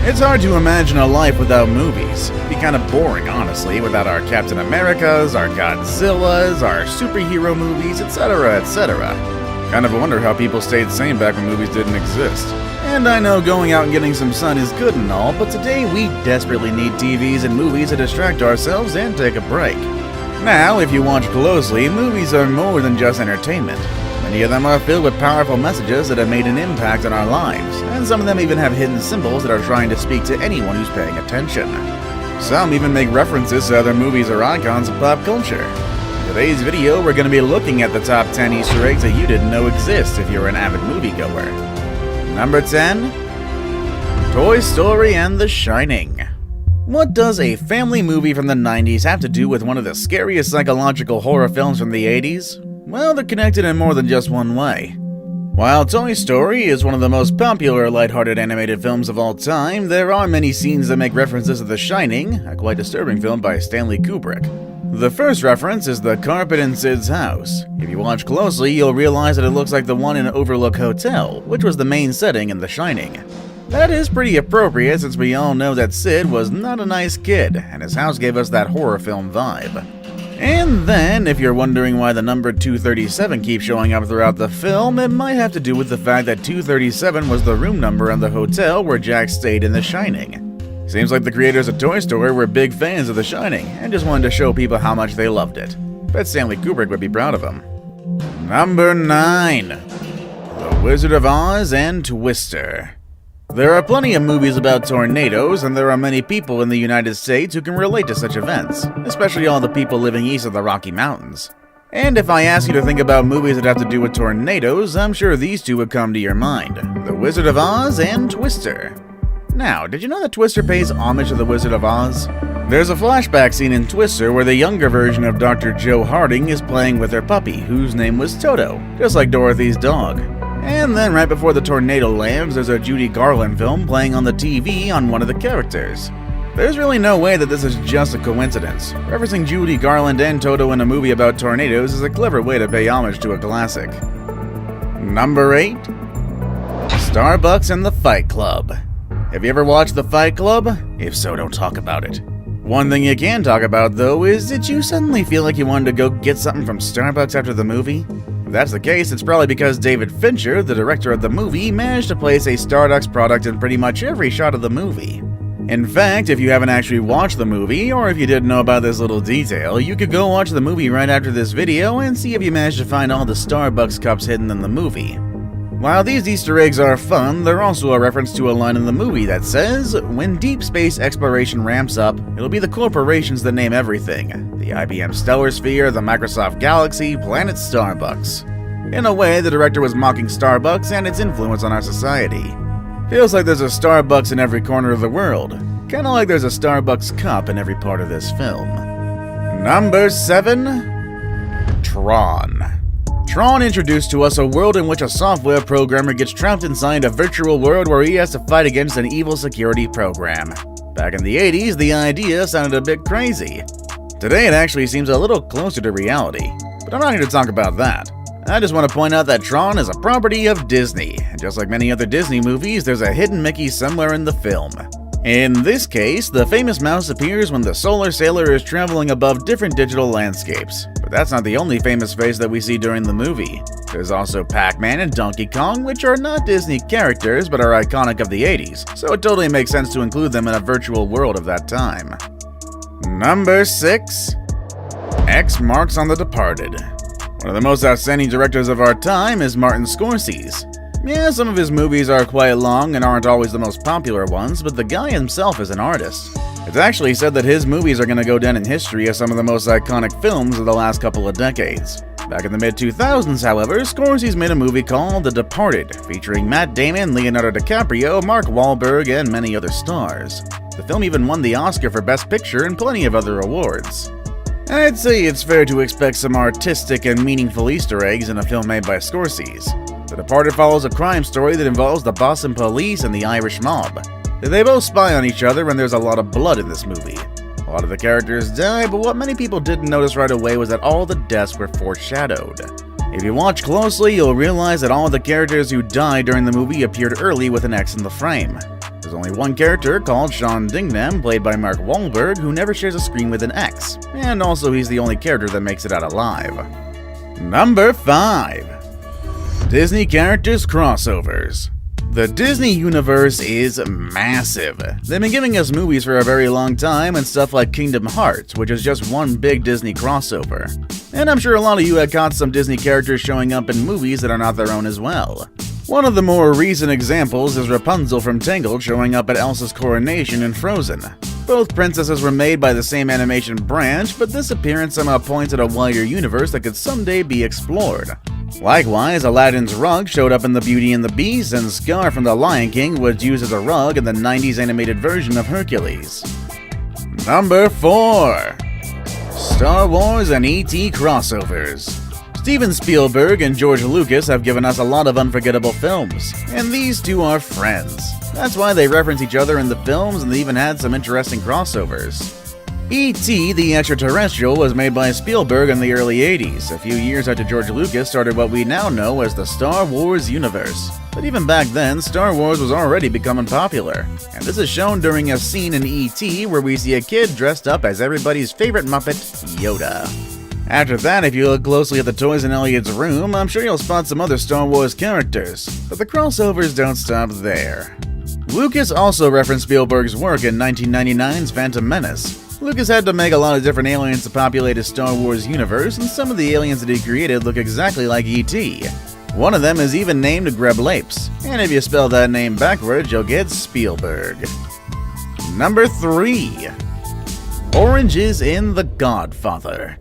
It's hard to imagine a life without movies. It'd be kind of boring, honestly, without our Captain Americas, our Godzillas, our superhero movies, etc., etc. Kind of wonder how people stayed sane back when movies didn't exist. And I know going out and getting some sun is good and all, but today we desperately need TVs and movies to distract ourselves and take a break. Now, if you watch closely, movies are more than just entertainment. Many of them are filled with powerful messages that have made an impact on our lives, and some of them even have hidden symbols that are trying to speak to anyone who's paying attention. Some even make references to other movies or icons of pop culture. In today's video, we're going to be looking at the top 10 Easter eggs that you didn't know exist if you're an avid moviegoer. Number 10. Toy Story and The Shining. What does a family movie from the 90s have to do with one of the scariest psychological horror films from the 80s? Well, they're connected in more than just one way. While Toy Story is one of the most popular lighthearted animated films of all time, there are many scenes that make references to The Shining, a quite disturbing film by Stanley Kubrick. The first reference is the carpet in Sid's house. If you watch closely, you'll realize that it looks like the one in Overlook Hotel, which was the main setting in The Shining. That is pretty appropriate since we all know that Sid was not a nice kid, and his house gave us that horror film vibe. And then, if you're wondering why the number 237 keeps showing up throughout the film, it might have to do with the fact that 237 was the room number in the hotel where Jack stayed in The Shining. Seems like the creators of Toy Story were big fans of The Shining, and just wanted to show people how much they loved it. Bet Stanley Kubrick would be proud of him. Number 9. The Wizard of Oz and Twister. There are plenty of movies about tornadoes, and there are many people in the United States who can relate to such events, especially all the people living east of the Rocky Mountains. And if I ask you to think about movies that have to do with tornadoes, I'm sure these two would come to your mind: The Wizard of Oz and Twister. Now, did you know that Twister pays homage to The Wizard of Oz? There's a flashback scene in Twister where the younger version of Dr. Joe Harding is playing with her puppy, whose name was Toto, just like Dorothy's dog. And then right before the tornado lands, there's a Judy Garland film playing on the TV on one of the characters. There's really no way that this is just a coincidence. Referencing Judy Garland and Toto in a movie about tornadoes is a clever way to pay homage to a classic. Number 8. Starbucks and the Fight Club. Have you ever watched The Fight Club? If so, don't talk about it. One thing you can talk about, though, is did you suddenly feel like you wanted to go get something from Starbucks after the movie? If that's the case, it's probably because David Fincher, the director of the movie, managed to place a Starbucks product in pretty much every shot of the movie. In fact, if you haven't actually watched the movie, or if you didn't know about this little detail, you could go watch the movie right after this video and see if you managed to find all the Starbucks cups hidden in the movie. While these Easter eggs are fun, they're also a reference to a line in the movie that says, "When deep space exploration ramps up, it'll be the corporations that name everything. The IBM Stellar Sphere, the Microsoft Galaxy, Planet Starbucks." In a way, the director was mocking Starbucks and its influence on our society. Feels like there's a Starbucks in every corner of the world. Kinda like there's a Starbucks cup in every part of this film. Number 7. Tron. Tron introduced to us a world in which a software programmer gets trapped inside a virtual world where he has to fight against an evil security program. Back in the 80s, the idea sounded a bit crazy. Today it actually seems a little closer to reality, but I'm not here to talk about that. I just want to point out that Tron is a property of Disney, and just like many other Disney movies, there's a hidden Mickey somewhere in the film. In this case, the famous mouse appears when the Solar Sailor is traveling above different digital landscapes. But that's not the only famous face that we see during the movie. There's also Pac-Man and Donkey Kong, which are not Disney characters but are iconic of the 80s, so it totally makes sense to include them in a virtual world of that time. Number 6. X marks on The Departed. One of the most outstanding directors of our time is Martin Scorsese. Yeah, some of his movies are quite long and aren't always the most popular ones, but the guy himself is an artist. It's actually said that his movies are going to go down in history as some of the most iconic films of the last couple of decades. Back in the mid-2000s, however, Scorsese made a movie called The Departed, featuring Matt Damon, Leonardo DiCaprio, Mark Wahlberg, and many other stars. The film even won the Oscar for Best Picture and plenty of other awards. I'd say it's fair to expect some artistic and meaningful Easter eggs in a film made by Scorsese. The Departed follows a crime story that involves the Boston police and the Irish mob. They both spy on each other, and there's a lot of blood in this movie. A lot of the characters die, but what many people didn't notice right away was that all the deaths were foreshadowed. If you watch closely, you'll realize that all the characters who died during the movie appeared early with an X in the frame. There's only one character called Sean Dingnam, played by Mark Wahlberg, who never shares a screen with an X, and also he's the only character that makes it out alive. Number 5. Disney Characters Crossovers. The Disney universe is massive. They've been giving us movies for a very long time, and stuff like Kingdom Hearts, which is just one big Disney crossover. And I'm sure a lot of you have caught some Disney characters showing up in movies that are not their own as well. One of the more recent examples is Rapunzel from Tangled showing up at Elsa's coronation in Frozen. Both princesses were made by the same animation branch, but this appearance somehow points at a wider universe that could someday be explored. Likewise, Aladdin's rug showed up in The Beauty and the Beast, and Scar from The Lion King was used as a rug in the 90s animated version of Hercules. Number 4. Star Wars and E.T. crossovers. Steven Spielberg and George Lucas have given us a lot of unforgettable films, and these two are friends. That's why they reference each other in the films, and they even had some interesting crossovers. E.T. the Extraterrestrial was made by Spielberg in the early 80s, a few years after George Lucas started what we now know as the Star Wars universe. But even back then, Star Wars was already becoming popular, and this is shown during a scene in E.T. where we see a kid dressed up as everybody's favorite Muppet, Yoda. After that, if you look closely at the toys in Elliot's room, I'm sure you'll spot some other Star Wars characters, but the crossovers don't stop there. Lucas also referenced Spielberg's work in 1999's Phantom Menace. Lucas had to make a lot of different aliens to populate his Star Wars universe, and some of the aliens that he created look exactly like E.T. One of them is even named Greb Lapes, and if you spell that name backwards, you'll get Spielberg. Number 3. Oranges in The Godfather.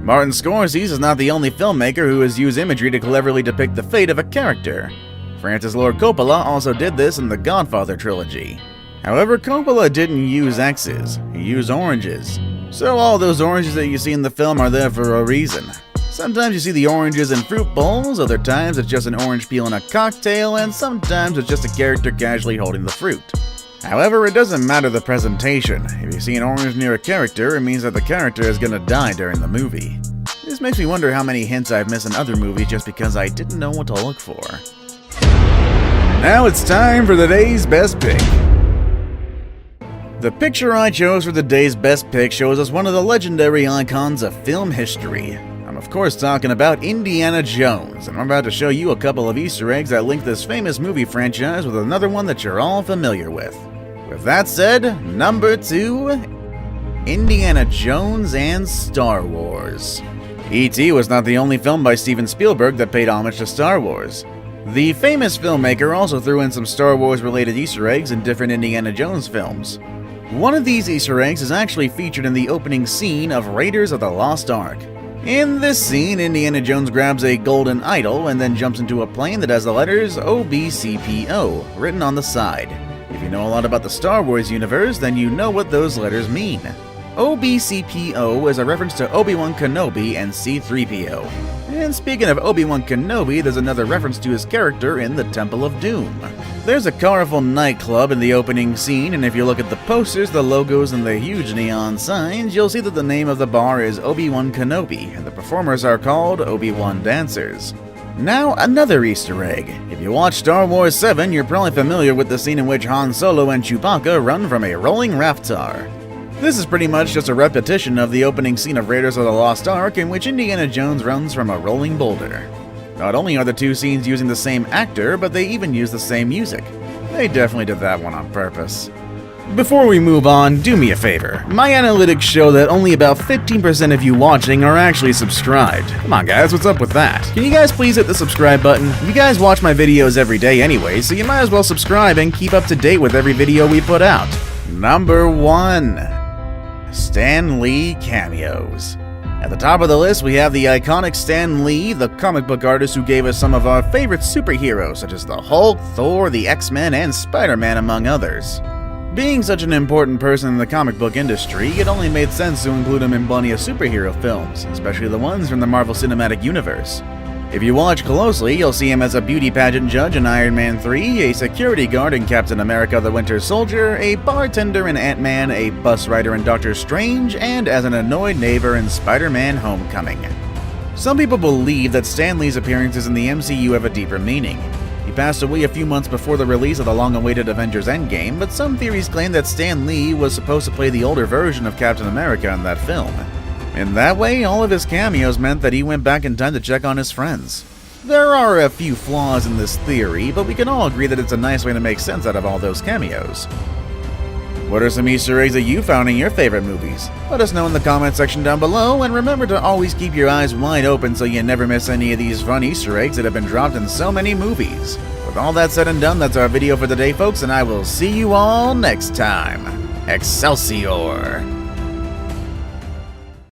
Martin Scorsese is not the only filmmaker who has used imagery to cleverly depict the fate of a character. Francis Lord Coppola also did this in the Godfather trilogy. However, Coppola didn't use X's, he used oranges. So all those oranges that you see in the film are there for a reason. Sometimes you see the oranges in fruit bowls, other times it's just an orange peel in a cocktail, and sometimes it's just a character casually holding the fruit. However, it doesn't matter the presentation. If you see an orange near a character, it means that the character is gonna die during the movie. This makes me wonder how many hints I've missed in other movies just because I didn't know what to look for. Now it's time for the day's best pick. The picture I chose for the day's best pick shows us one of the legendary icons of film history. I'm of course talking about Indiana Jones, and I'm about to show you a couple of Easter eggs that link this famous movie franchise with another one that you're all familiar with. With that said, number 2, Indiana Jones and Star Wars. E.T. was not the only film by Steven Spielberg that paid homage to Star Wars. The famous filmmaker also threw in some Star Wars related Easter eggs in different Indiana Jones films. One of these Easter eggs is actually featured in the opening scene of Raiders of the Lost Ark. In this scene, Indiana Jones grabs a golden idol and then jumps into a plane that has the letters OBCPO written on the side. If you know a lot about the Star Wars universe, then you know what those letters mean. OBCPO is a reference to Obi-Wan Kenobi and C-3PO. And speaking of Obi-Wan Kenobi, there's another reference to his character in the Temple of Doom. There's a colorful nightclub in the opening scene, and if you look at the posters, the logos, and the huge neon signs, you'll see that the name of the bar is Obi-Wan Kenobi, and the performers are called Obi-Wan Dancers. Now, another Easter egg. If you watch Star Wars 7, you're probably familiar with the scene in which Han Solo and Chewbacca run from a rolling raftar. This is pretty much just a repetition of the opening scene of Raiders of the Lost Ark, in which Indiana Jones runs from a rolling boulder. Not only are the two scenes using the same actor, but they even use the same music. They definitely did that one on purpose. Before we move on, do me a favor. My analytics show that only about 15% of you watching are actually subscribed. Come on guys, what's up with that? Can you guys please hit the subscribe button? You guys watch my videos every day anyway, so you might as well subscribe and keep up to date with every video we put out. Number 1. Stan Lee cameos. At the top of the list, we have the iconic Stan Lee, the comic book artist who gave us some of our favorite superheroes, such as the Hulk, Thor, the X-Men, and Spider-Man, among others. Being such an important person in the comic book industry, it only made sense to include him in plenty of superhero films, especially the ones from the Marvel Cinematic Universe. If you watch closely, you'll see him as a beauty pageant judge in Iron Man 3, a security guard in Captain America the Winter Soldier, a bartender in Ant-Man, a bus rider in Doctor Strange, and as an annoyed neighbor in Spider-Man Homecoming. Some people believe that Stan Lee's appearances in the MCU have a deeper meaning. He passed away a few months before the release of the long-awaited Avengers Endgame, but some theories claim that Stan Lee was supposed to play the older version of Captain America in that film. In that way, all of his cameos meant that he went back in time to check on his friends. There are a few flaws in this theory, but we can all agree that it's a nice way to make sense out of all those cameos. What are some Easter eggs that you found in your favorite movies? Let us know in the comment section down below, and remember to always keep your eyes wide open so you never miss any of these fun Easter eggs that have been dropped in so many movies. With all that said and done, that's our video for today, folks, and I will see you all next time. Excelsior!